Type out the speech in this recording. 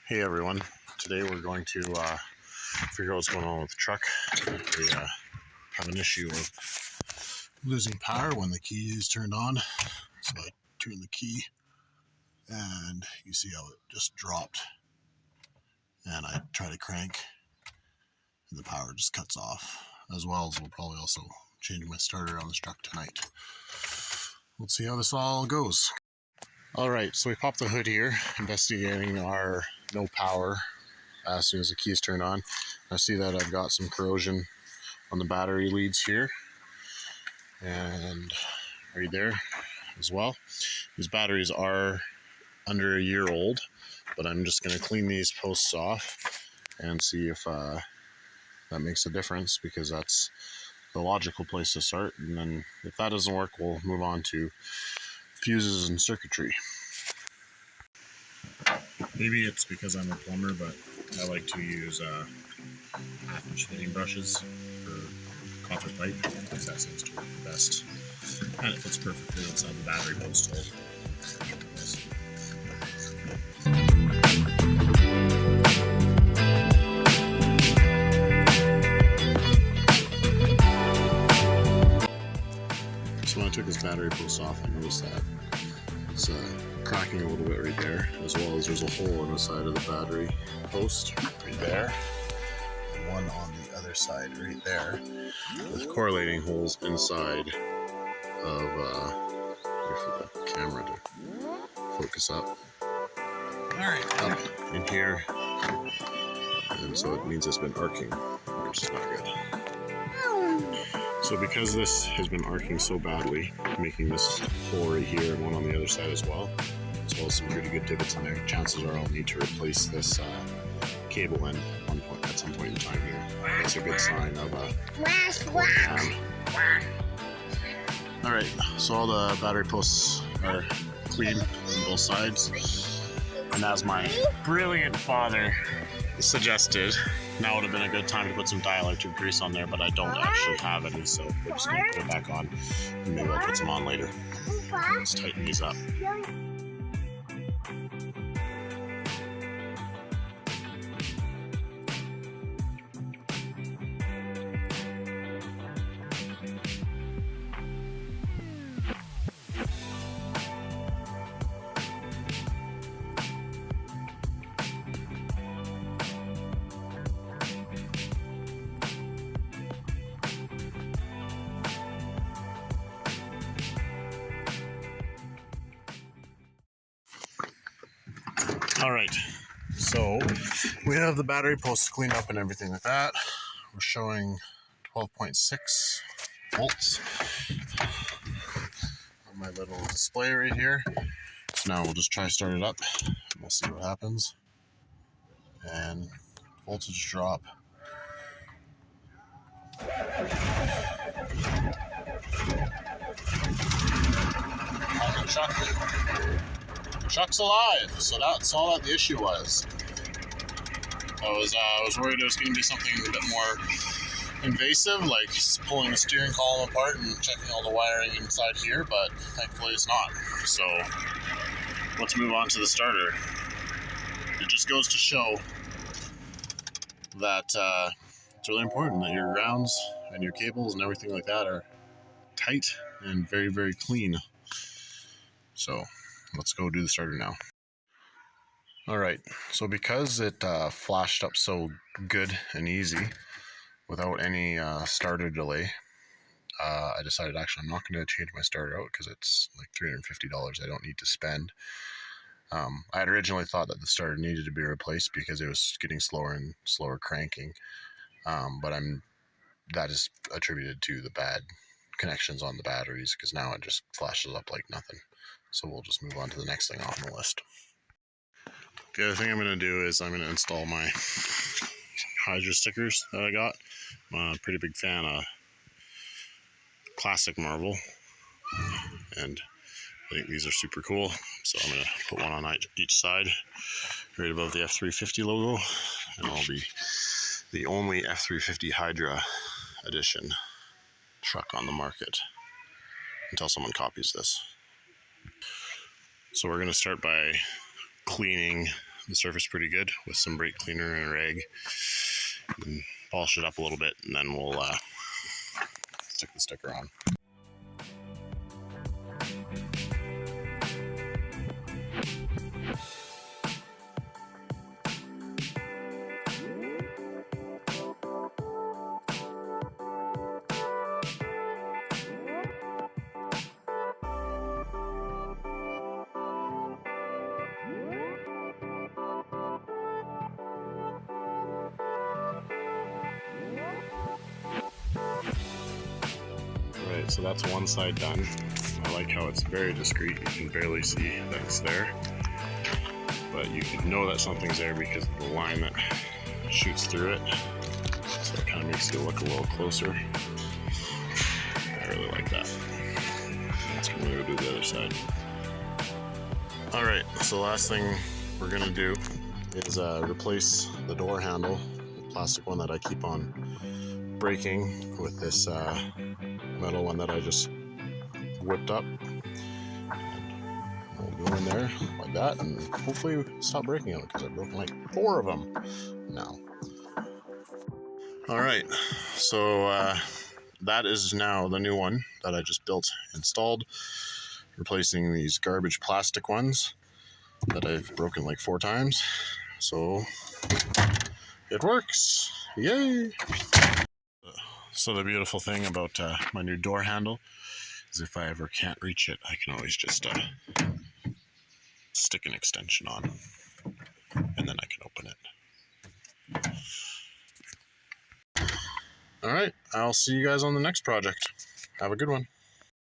Hey everyone, today we're going to figure out what's going on with the truck. We have an issue of losing power when the key is turned on. So I turn the key and you see how it just dropped. And I try to crank and the power just cuts off. As well as we'll probably also change my starter on this truck tonight. Let's see how this all goes. Alright, so we popped the hood here, investigating our no power as soon as the key is turned on. I see that I've got some corrosion on the battery leads here and right there as well. These batteries are under a year old, but I'm just going to clean these posts off and see if that makes a difference, because that's the logical place to start. And then if that doesn't work, we'll move on to fuses and circuitry. Maybe it's because I'm a plumber, but I like to use half-inch fitting brushes for copper pipe, because that seems to work the best. And it fits perfectly inside the battery post hole. So when I took this battery post off, I noticed that it's cracking a little bit right there, as well as there's a hole in the side of the battery post right there, and one on the other side right there, with correlating holes inside of, wait for the camera to focus up, up in here, and so it means it's been arcing, which is not good. So because this has been arcing so badly, making this hole right here and one on the other side as well as some pretty good divots in there, chances are I'll need to replace this cable end at some point in time here. That's a good sign of Alright, so all the battery posts are clean on both sides, and as my brilliant father suggested, now would have been a good time to put some dielectric grease on there, but I don't actually have any, so we're just going to put it back on, and maybe I'll put some on later. Let's tighten these up. Alright, so we have the battery posts cleaned up and everything like that. We're showing 12.6 volts on my little display right here. So now we'll just try to start it up and we'll see what happens. And voltage drop. On the truck. Truck's alive, so that's all that the issue was. I was worried it was going to be something a bit more invasive, like pulling the steering column apart and checking all the wiring inside here, but thankfully it's not. So let's move on to the starter. It just goes to show that it's really important that your grounds and your cables and everything like that are tight and very, very clean. So let's go do the starter now. Alright, so because it flashed up so good and easy without any starter delay, I decided actually I'm not going to change my starter out because it's like $350 I don't need to spend. I had originally thought that the starter needed to be replaced because it was getting slower and slower cranking, but that is attributed to the bad connections on the batteries, because now it just flashes up like nothing. So we'll just move on to the next thing on the list. The other thing I'm going to do is I'm going to install my Hydra stickers that I got. I'm a pretty big fan of classic marble, and I think these are super cool. So I'm going to put one on each side, right above the f350 logo, and I'll be the only f350 Hydra edition truck on the market until someone copies this. So we're going to start by cleaning the surface pretty good with some brake cleaner and a rag, and polish it up a little bit, and then we'll stick the sticker on. Alright, so that's one side done. I like how it's very discreet. You can barely see that it's there, but you can know that something's there because of the line that shoots through it. So it kind of makes you look a little closer. I really like that. Let's go do the other side. Alright, so the last thing we're going to do is replace the door handle, the plastic one that I keep on breaking, with this metal one that I just whipped up. And we'll go in there like that and hopefully stop breaking them, because I've broken like 4 of them now. Alright, so that is now the new one that I just built, installed, replacing these garbage plastic ones that I've broken like 4 times. So it works, yay! So the beautiful thing about my new door handle is if I ever can't reach it, I can always just stick an extension on, and then I can open it. Alright, I'll see you guys on the next project. Have a good one.